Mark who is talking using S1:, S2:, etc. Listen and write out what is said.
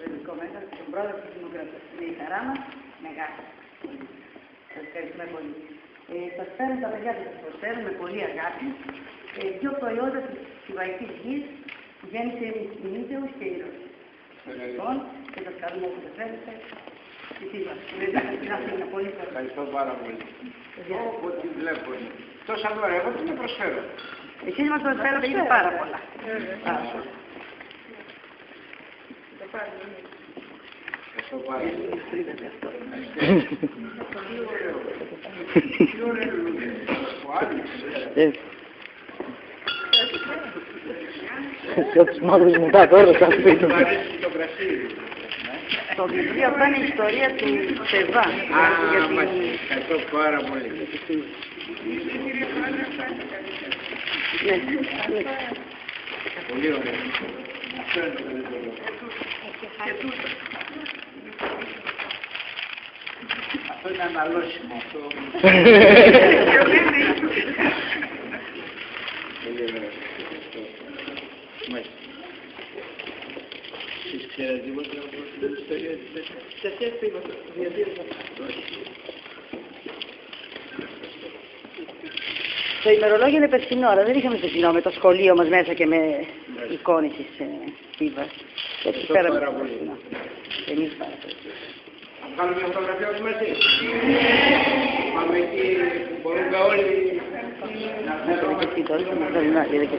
S1: Ελληνικό Μέτρο και τον πρόεδρο της Δημοκρατίας. Είναι η χαρά μας μεγάλη. Σας ευχαριστούμε πολύ. Σας φέρνουν τα παιδιά σας, προσφέρουν με πολύ αγάπη δύο προϊόντα της Κιβαϊκής Γης που γέννησε η Νίτεους και η Ρώση. Λοιπόν, και σας καλούμε όπου σας φέρετε.
S2: Ευχαριστώ πάρα πολύ. Όπου τη βλέπω. Τόσα δώρα, εγώ τι με προσφέρω.
S1: Εσείς μας προσφέρετε είναι πάρα πολλά.
S2: Ευχαριστώ πάρα πολύ.
S3: Και τους μαύρους μετά τώρα θα φύγουν.
S1: Το βιβλίο αυτό είναι η ιστορία του Σεβά.
S2: Ευχαριστώ πάρα πολύ. Πολύ ωραία. Αυτό είναι το καλύτερο. Αυτό είναι αναλώσιμο. Πολύ ωραία. Εσείς ξέρετε τίποτα από την ιστορία της τέτοιας.
S1: Το ημερολόγιο είναι περσινό, αλλά δεν είχαμε περσινό με το σχολείο μας μέσα και με εικόνες της Κίβας.
S2: Ευχαριστώ πάρα πολύ.
S1: Εμείς πάρα πολύ.
S2: Θα βγάλουμε μια φωτογραφία όλοι μαζί. Πάμε εκεί που μπορούμε όλοι να
S1: Να το δείτε τώρα, να το δείτε.